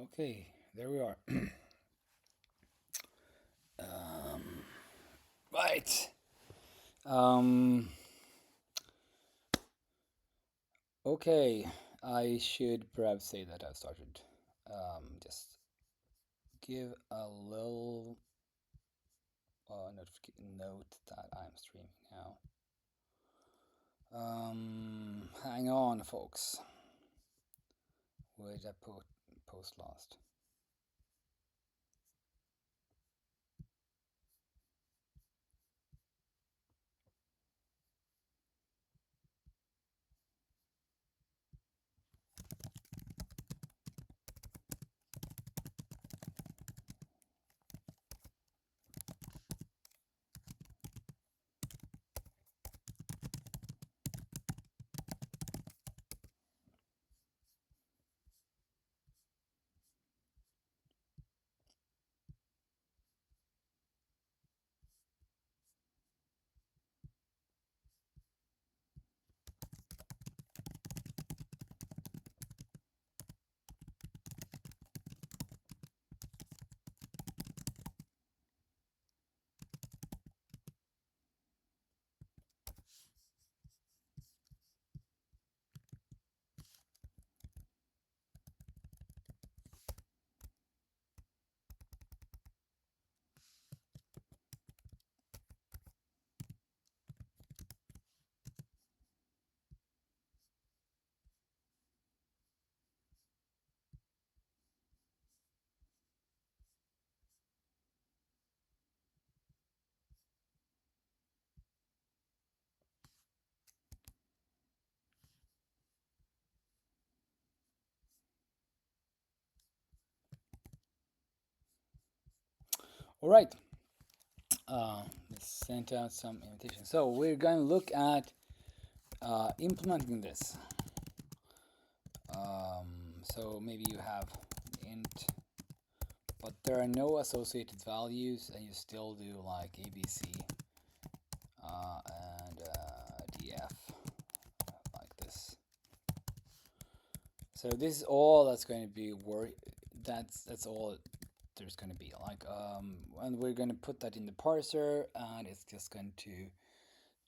Okay, there we are. um, right. Um, okay, I should perhaps say that I've started. Just give a little note that I'm streaming now. Hang on, folks. Where did I put post last? All right. Let's send out some invitations. So we're going to look at implementing this. So maybe you have int, but there are no associated values, and you still do like ABC and DF like this. So this is all that's going to be that's all there's going to be and we're going to put that in the parser, and it's just going to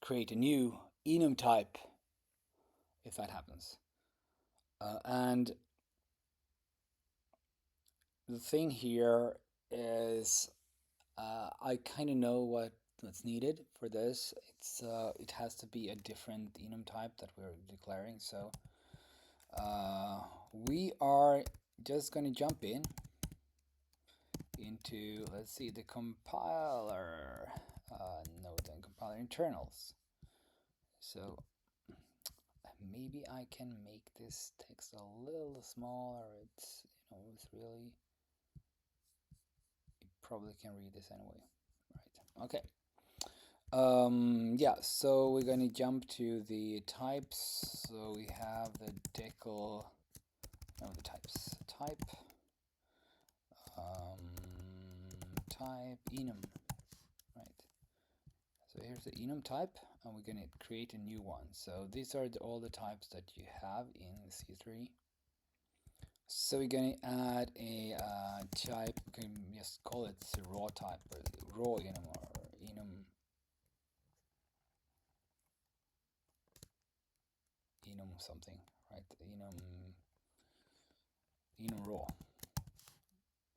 create a new enum type if that happens. And the thing here is I kind of know what's needed for this. It has to be a different enum type that we're declaring. So we are just going to jump into, let's see, the compiler node and compiler internals. So maybe I can make this text a little smaller. It's really, you probably can read this anyway, right? Okay. Yeah, so we're going to jump to the types. So we have the decal, no, the types. Um, type enum, right? So here's the enum type, and we're going to create a new one. So these are all the types that you have in C3. So we're going to add a type. We can just call it raw type or raw enum or enum something, right? Enum raw.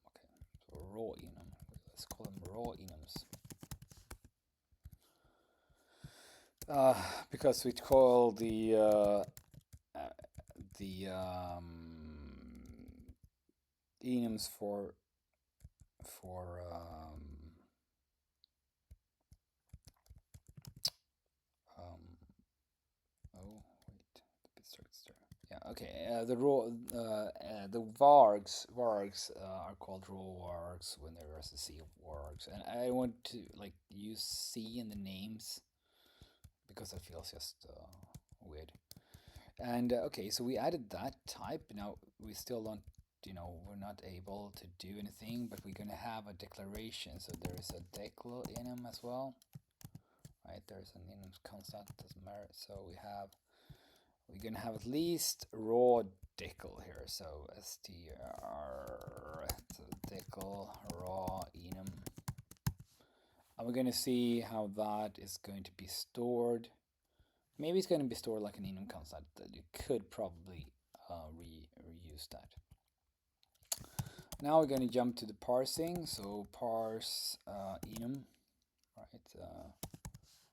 Okay, so raw enum. Let's call them raw enums. Because we call the enums for um, oh wait, the bit starts there. Yeah, okay. The vargs are called raw vargs when there is a C of vargs, and I want to like use C in the names because it feels just weird. And okay, so we added that type. Now we still don't, we're not able to do anything, but we're gonna have a declaration. So there is a decl enum as well, right? There's an enum constant, doesn't matter. So we're gonna have at least raw decal here. So str so decal raw enum. And we're going to see how that is going to be stored. Maybe it's going to be stored like an enum constant. That you could probably reuse that. Now we're going to jump to the parsing. So parse enum, right?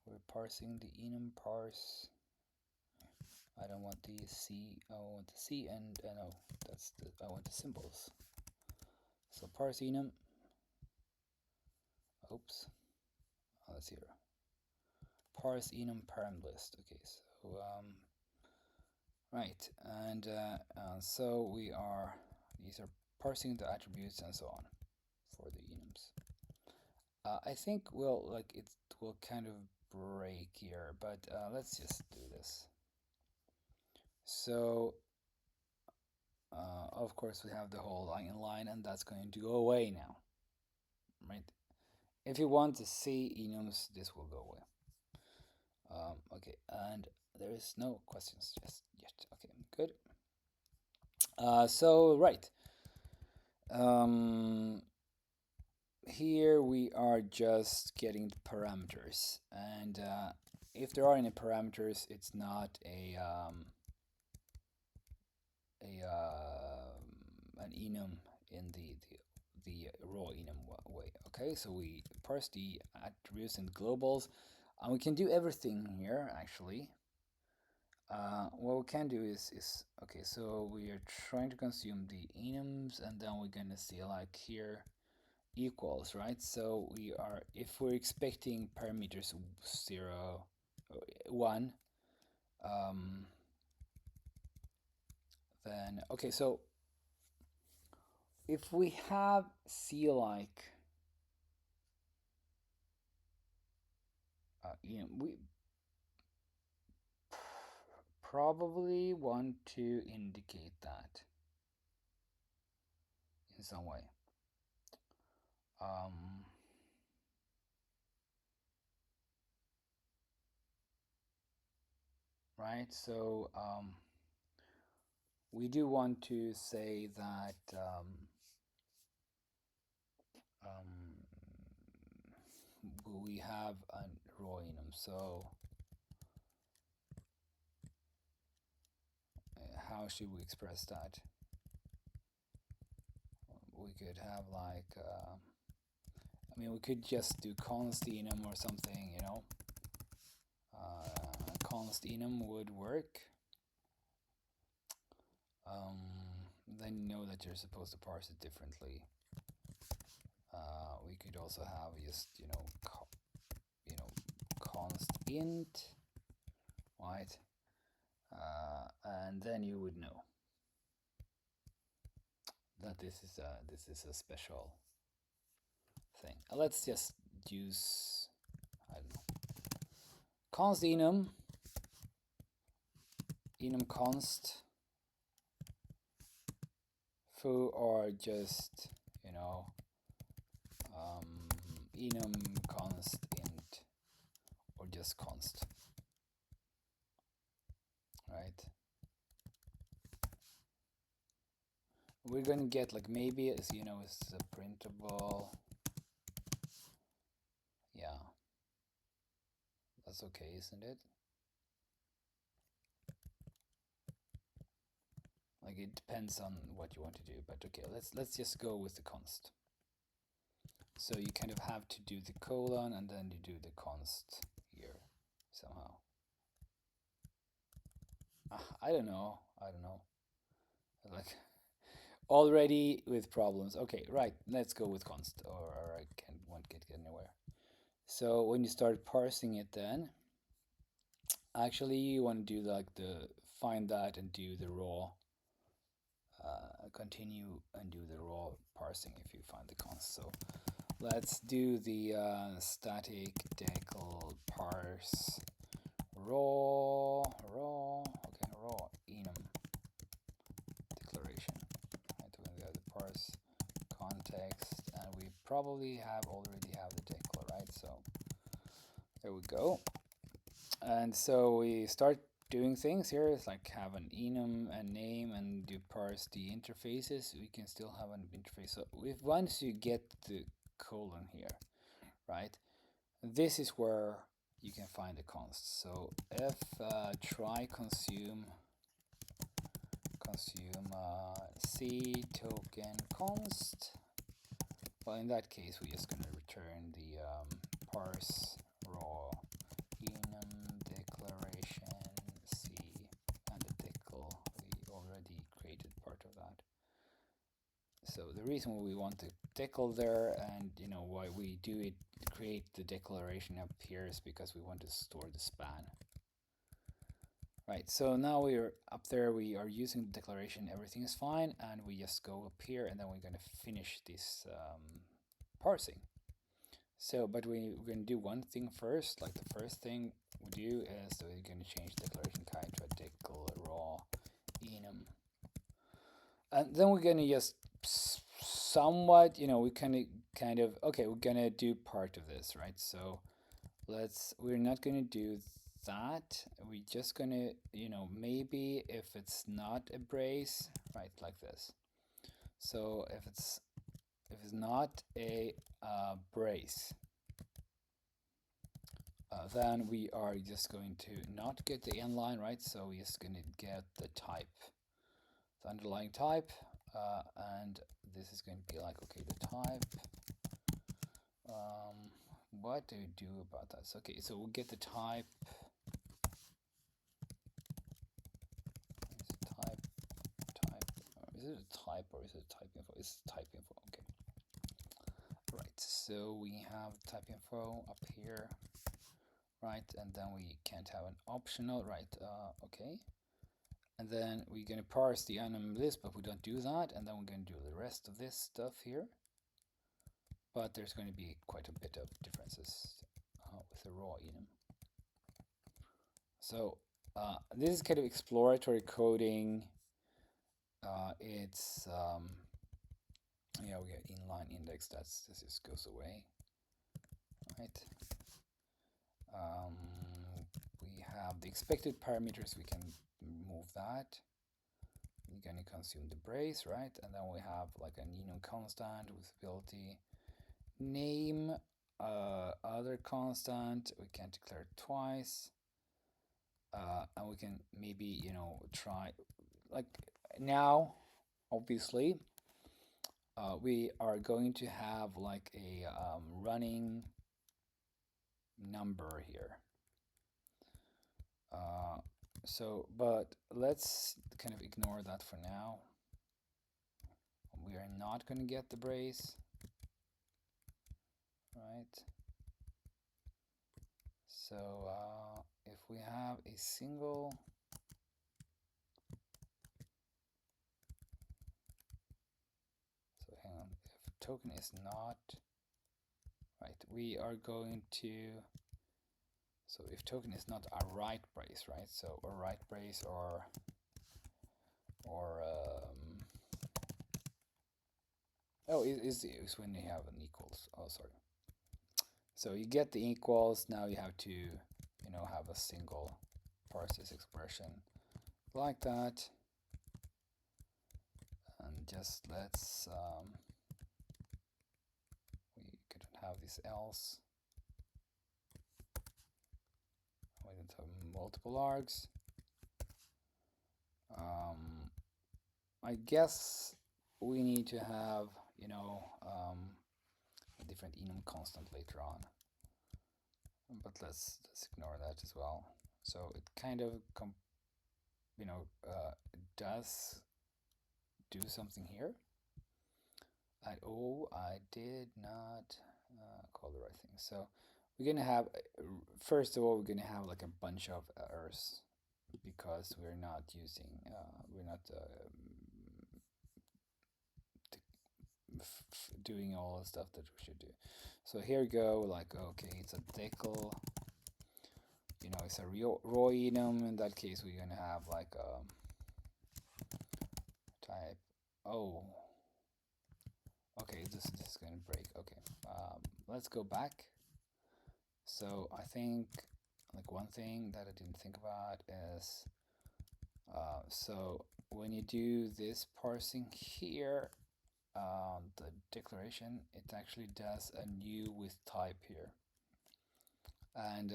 We're parsing the enum parse. I don't want the C. I want the C and no, that's the. I want the symbols. So parse enum. Oops. Oh, that's 0. Parse enum param list. Okay, so right, and so we are. These are parsing the attributes and so on for the enums. I think we'll it will kind of break here, but let's just do this. So of course we have the whole line in line, and that's going to go away now, right? If you want to see enums, this will go away. Okay, and there is no questions just yet. Okay, good. So right. Here we are just getting the parameters, and if there are any parameters, it's not an enum in the raw enum way. Okay, so we parse the attributes and globals, and we can do everything here actually. What we can do is okay, so we are trying to consume the enums, and then we're gonna see like here equals, right? So we are, if we're expecting parameters 0, 1, then okay, so if we have C like we probably want to indicate that in some way. Right, so we do want to say that we have a raw enum. So how should we express that? We could have like I mean, we could just do const enum or something, you know. Const enum would work. Then you know that you're supposed to parse it differently. We could also have just const int, right? And then you would know that this is a special thing. Let's just use, I don't know, const enum const foo, or just enum const int, or just const, right? We're going to get like maybe it's it's a printable. Yeah, that's okay, isn't it? Like it depends on what you want to do, but okay, let's just go with the const. So you kind of have to do the colon and then you do the const here somehow. I don't know. Like already with problems. Okay, right. Let's go with const, or I won't get anywhere. So when you start parsing it, then actually you want to do like the find that and do the raw. Continue and do the raw parsing if you find the const. So let's do the static decal parse raw enum declaration. Right, we're going to go to parse context, and we probably already have the decal, right? So there we go. And so we start doing things here. It's like have an enum and name and you parse the interfaces. We can still have an interface. So if once you get the colon here, right, this is where you can find the const. So if try consume c token const, well, in that case we're just going to return the parse raw enum declaration c and the decal. We already created part of that. So the reason why we want the decal there, and you know why we do it, create the declaration up here, is because we want to store the span. Right, so now we're up there, we are using the declaration, everything is fine, and we just go up here and then we're going to finish this parsing. So, but we're going to do one thing first. Like the first thing we do is that we're going to change declaration kind to a decal raw enum. And then we're going to just somewhat, you know, we kind of, okay, we're going to do part of this, right? So we're not going to do that. We're just going to, you know, maybe if it's not a brace, right, like this. So if it's not a brace, then we are just going to not get the inline, right? So we're just going to get the type, the underlying type, and this is going to be like, okay, the type. What do we do about that? So, okay, so we'll get the type. Is it a type or is it type info? It's type info. Okay. Right. So we have type info up here, right? And then we can't have an optional, right? Okay. And then we're going to parse the enum list, but we don't do that. And then we're going to do the rest of this stuff here. But there's going to be quite a bit of differences with the raw enum. So this is kind of exploratory coding. It's yeah, we get inline index. This just goes away, right? We have the expected parameters. We can move that. We're going to consume the brace, right? And then we have like an enum constant with ability name, other constant. We can declare it twice, and we can maybe, you know, try like now. Obviously, we are going to have like a running number here. So, but let's kind of ignore that for now. We are not going to get the brace, right? So if we have a single, so hang on, if token is not, right, we are going to, so if token is not a right brace, right? So a right brace or oh, is when you have an equals. Oh, sorry. So you get the equals. Now you have to, you know, have a single parse this expression like that, and just let's we could have this else. We don't have multiple args. I guess we need to have, you know, a different enum constant later on, but let's ignore that as well. So it kind of you know, does do something here. Oh, I did not call the right thing. So we're gonna have, first of all, we're gonna have like a bunch of errors because we're not using, we're not doing all the stuff that we should do. So here we go, like, okay, it's a decal, you know, it's a raw enum. In that case, we're gonna have like type, oh, okay, this is gonna break. Okay, let's go back. So I think like one thing that I didn't think about is so when you do this parsing here, the declaration, it actually does a new with type here. And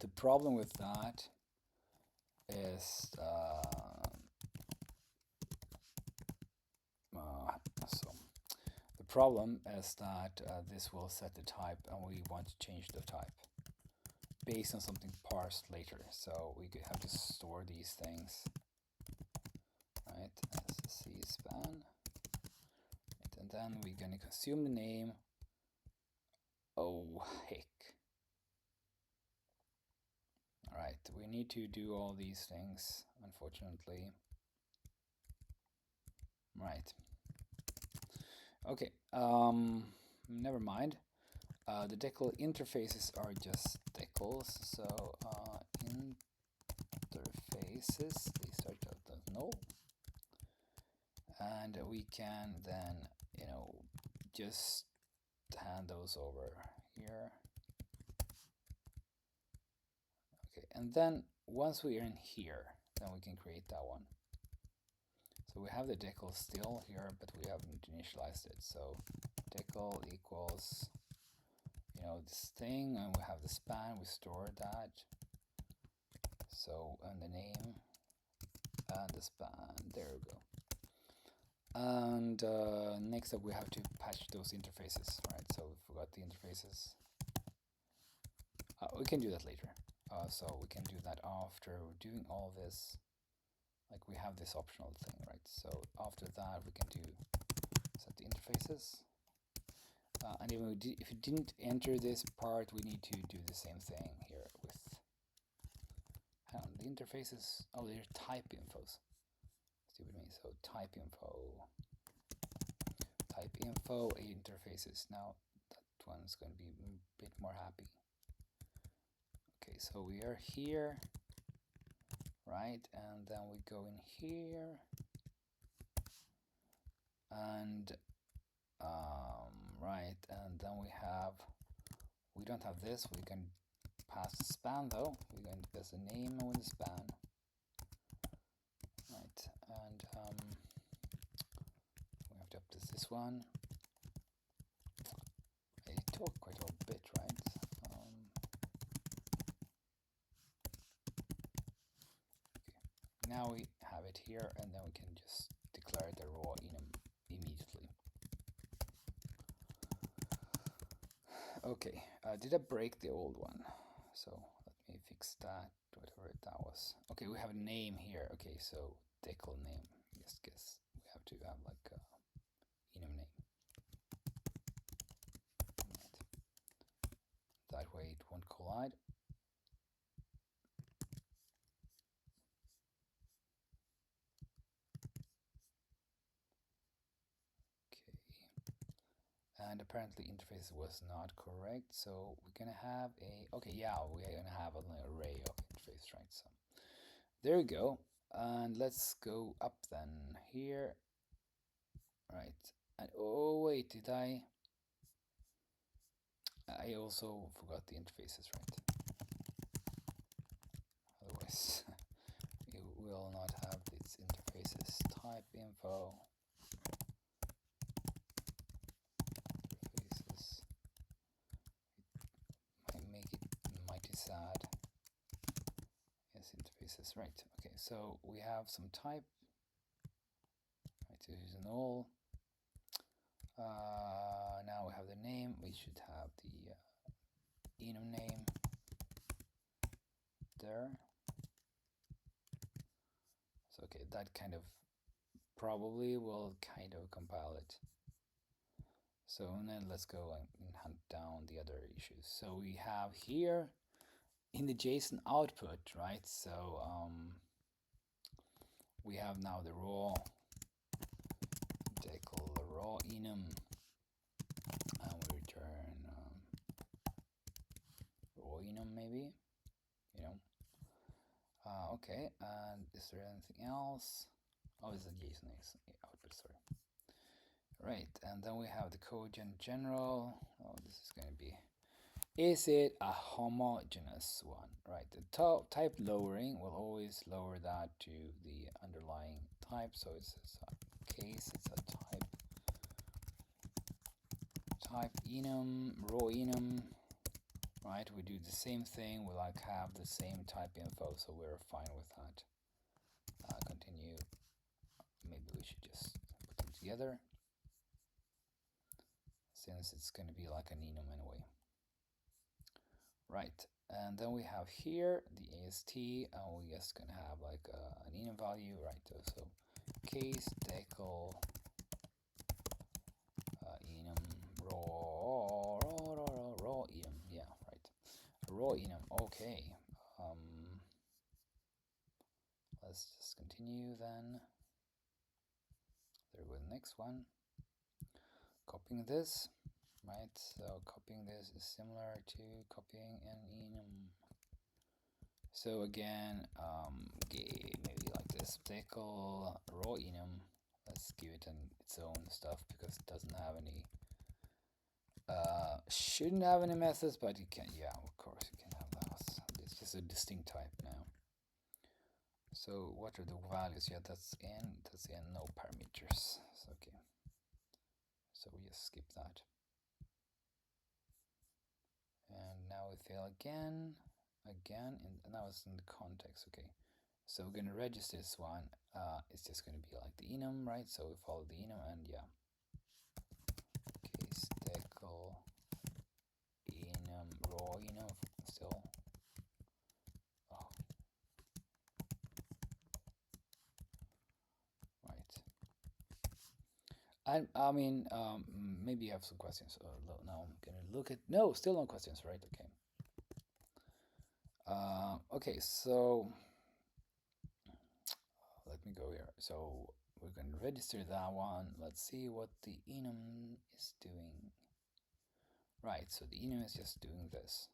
the problem with that is so the problem is that this will set the type, and we want to change the type based on something parsed later. So we have to store these things, right, as cspan, right, and then we're going to consume the name. Oh heck. Alright, we need to do all these things, unfortunately. Right. Okay, never mind. The Decal interfaces are just decals, so interfaces, they start out as null. And we can then, just hand those over here. Okay, and then once we are in here, then we can create that one. So we have the decal still here, but we haven't initialized it. So decal equals, this thing, and we have the span, we store that. So, and the name, and the span, there we go. And next up we have to patch those interfaces, right? So we forgot the interfaces. We can do that later. So we can do that after doing all this. Like we have this optional thing, right? So after that we can do set the interfaces. And even if you didn't enter this part, we need to do the same thing here with the interfaces. Oh, they're type infos. Stupid me. So type info interfaces. Now that one's going to be a bit more happy. Okay, so we are here, right? And then we go in here, and right, and then we don't have this. We can pass the span though. We're going to pass the name with the span, right? And we have to update this one. I talk quite a bit, right? Okay. Now we have it here, and then we can just declare the raw enum immediately. Okay, did I break the old one? So let me fix that, whatever that was. Okay, we have a name here. Okay, so decal name. Guess we have to have like a enum name. Right. That way it won't collide. Okay. And apparently interface was not correct, so we're gonna have a, okay, yeah, we're gonna have an array of interface, right? So there we go. And let's go up then here. Right. And oh wait, did I also forgot the interfaces, right? Otherwise you will not have these interfaces. Type info interfaces. It might make it mighty sad. Yes, interfaces, right. Okay, so we have some type. Right, so here's an all. Now we have the name. We should have the enum name there. So okay, that kind of probably will kind of compile it. So then let's go and hunt down the other issues. So we have here in the JSON output, right? So we have now the raw decal, the raw enum, and we return raw enum maybe, okay, and is there anything else? Oh, it's a JSON output, sorry. Right, and then we have the code in general. Oh, this is going to be Is it a homogeneous one? Right, the type lowering will always lower that to the underlying type, so it's a case, it's a type enum, raw enum, right? We do the same thing, we like have the same type info, so we're fine with that. Continue. Maybe we should just put them together, since it's going to be like an enum anyway. Right, and then we have here the AST, and we're just going to have like an enum value, right? So case decal enum raw enum, yeah, right. Raw enum, okay. Let's just continue then. There we go, the next one. Copying this, right? So copying this is similar to copying an enum. So again, maybe like this decal raw enum. Let's give it its own stuff because it doesn't have any. Shouldn't have any methods, but you can. Yeah, of course you can have those. It's just a distinct type now. So what are the values? Yeah, that's n. That's n. No parameters. So, okay. So we just skip that. And now we fail again, and now it's in the context. Okay, so we're gonna register this one. It's just gonna be like the enum, right? So we follow the enum, and yeah, case decal enum raw enum still. Oh, right. I mean, maybe you have some questions. Now I'm gonna look at no, still no questions, right? Okay. Okay, so let me go here. So we're going to register that one. Let's see what the enum is doing. Right, so the enum is just doing this.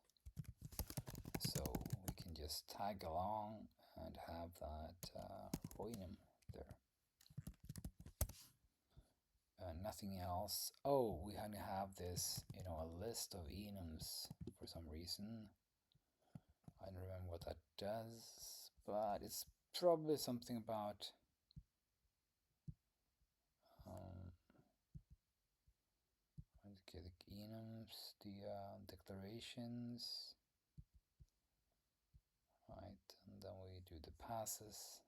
So we can just tag along and have that raw enum there. Nothing else. Oh, we have this, a list of enums for some reason. I don't remember what that does, but it's probably something about okay, the enums, the declarations, right, and then we do the passes.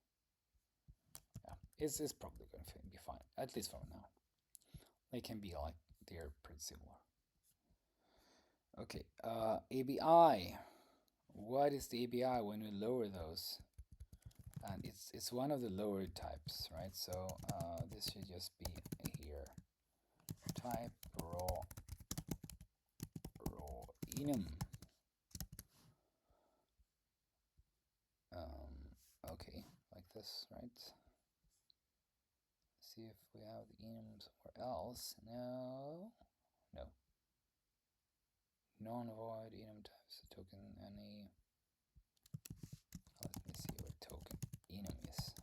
Yeah, it's probably going to be fine, at least for now. They can be like, they're pretty similar. Okay, ABI. What is the ABI when we lower those? And it's one of the lower types, right? So this should just be here. Type raw enum. Okay, like this, right? See if we have the enum somewhere else. No. Non-void enum types token any. Let me see what token enum is.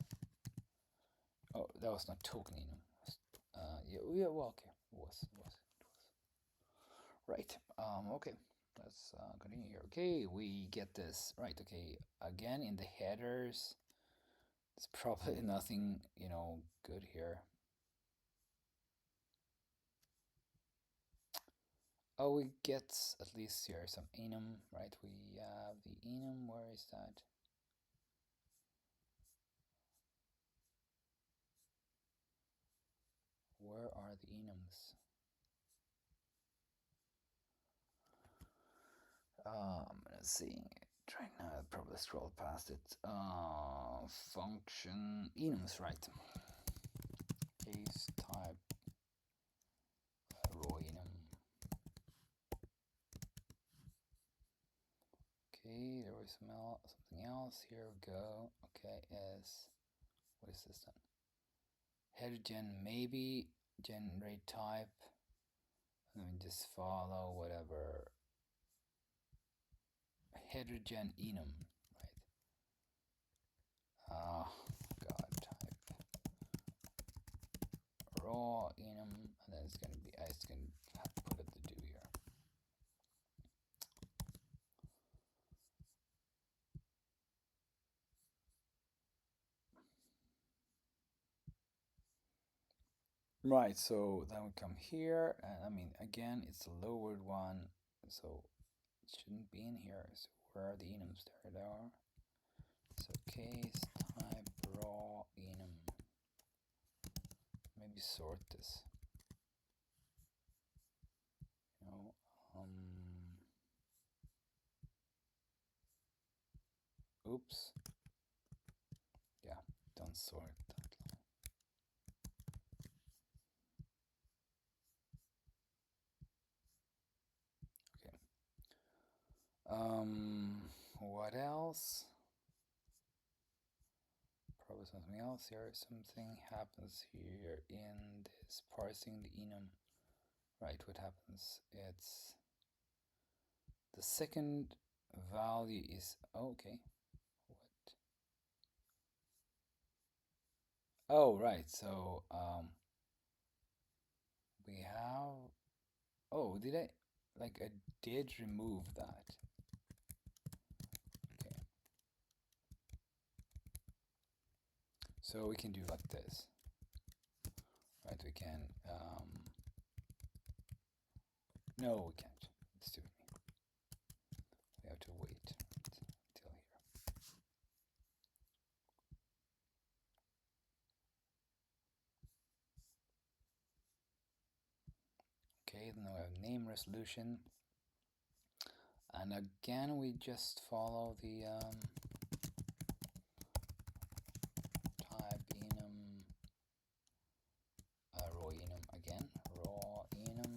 Oh, that was not token enum. Yeah, well, okay, it was. Right. Okay. Let's continue here. Okay, we get this right. Okay, again in the headers, it's probably nothing, good here. Oh, we get at least here some enum, right? We have the enum. Where is that? Where are the enums? Let's see. Right now, I'll probably scroll past it. Function enums, right? Case type raw enum. Okay, there was something else. Here we go. Okay, what is this then? Header gen maybe generate type. Let me just follow whatever. Header gen enum, right? God, type raw enum, and then it's gonna be put it to do here. Right, so then we come here, and I mean, again, it's a lowered one, so it shouldn't be in here. So where are the enums? There they are. So case type raw enum. Maybe sort this. You know, oops. Yeah, don't sort that line. Okay. What else? Probably something else here. Something happens here in this parsing the enum. Right, what happens? It's the second value is okay. What? Oh, right. So we have. Oh, did I? Like I did remove that. Okay. So we can do like this. Right? We can. No, we can't. It's too many. We have to wait until here. Okay, then we have name resolution. And again, we just follow the type enum, raw enum again, raw enum.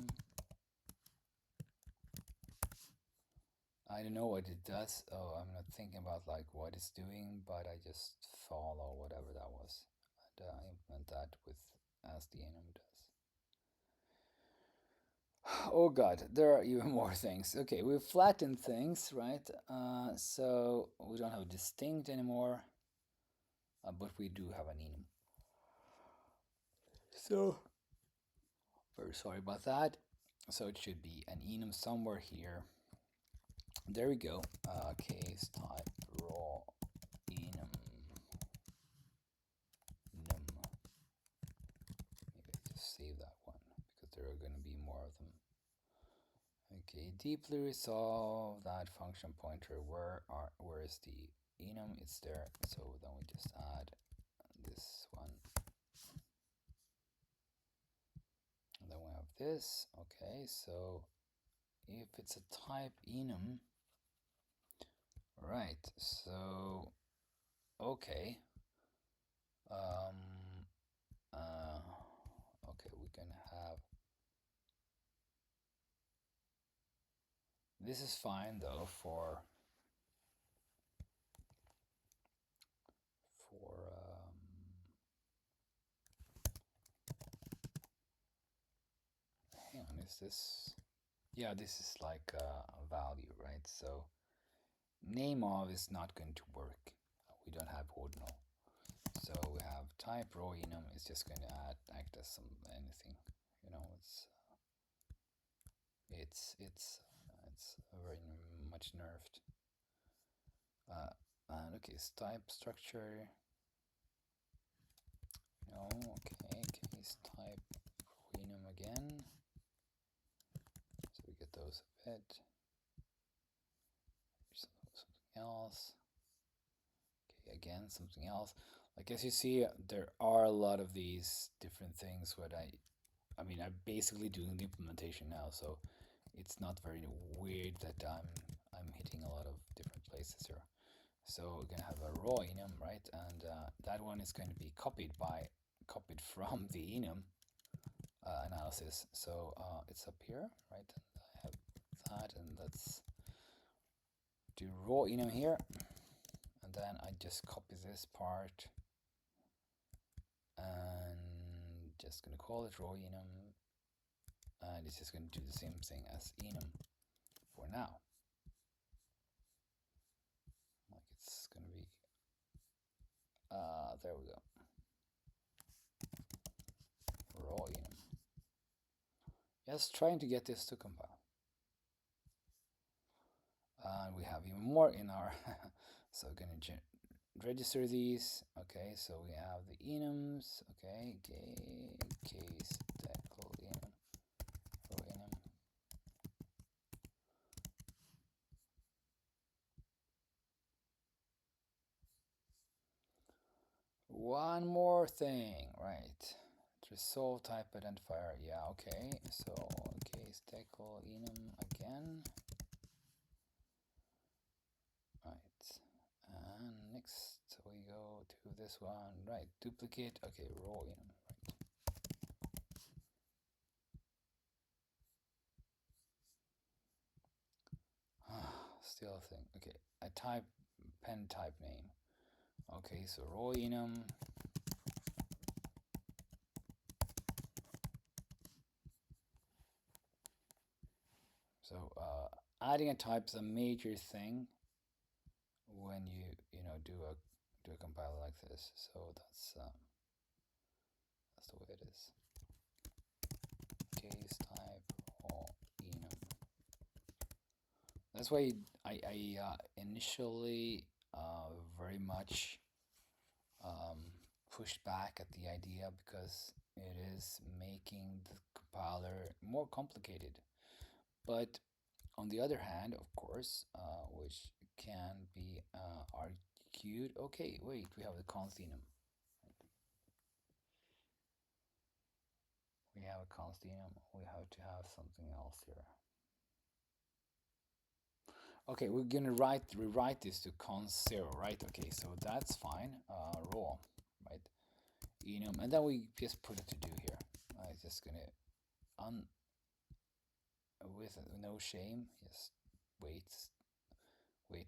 I don't know what it does. Oh, I'm not thinking about like what it's doing, but I just follow whatever that was and implement that with as the enum does. Oh god, there are even more things. Okay, we've flattened things, right? So we don't have distinct anymore, but we do have an enum. So, very sorry about that. So it should be an enum somewhere here. There we go. Case type raw enum num. Maybe I just save that one because there are going to be more of them. Okay, deeply resolve that function pointer. Where is the enum? It's there. So then we just add this one. And then we have this. Okay, so if it's a type enum, right? So okay. Okay, we can have. This is fine though for hang on, is this? Yeah, this is like a value, right? So name of is not going to work. We don't have ordinal. So we have type raw enum is just going to act as some anything. You know, it's very much nerfed. And okay, type structure. No, okay, case type enum again. So we get those a bit. Something else. Okay, again, something else. Like as you see, there are a lot of these different things. I mean, I'm basically doing the implementation now, so it's not very weird that I'm hitting a lot of different places here. So we're gonna have a raw enum, right? And that one is going to be copied from the enum analysis. So it's up here, right? And I have that, and let's do raw enum here, and then I just copy this part and just gonna call it raw enum, and it's just gonna do the same thing as enum for now. Like it's gonna be there we go, raw enum. Just trying to get this to compile. And we have even more in our so gonna register these. Okay, so we have the enums. Okay, case decal enum, row enum. One more thing, right? Resolve type identifier. Yeah, okay. So case decal enum again. Right. And next we go to this one. Right. Duplicate. Okay, row enum. Right. Still a thing. Okay. I type pen type name. Okay, so row enum. So adding a type is a major thing when you do a compiler like this. So that's the way it is. Case type raw enum. That's why I initially very much pushed back at the idea because it is making the compiler more complicated. But on the other hand, of course, which can be argued, okay, wait, we have the const enum. We have a const enum. We have to have something else here. Okay, we're gonna rewrite this to const 0, right? Okay, so that's fine. Raw, right? Enum, and then we just put it to do here. I'm just gonna with no shame, just wait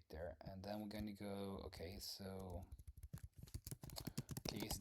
there, and then we're gonna go. Okay, so case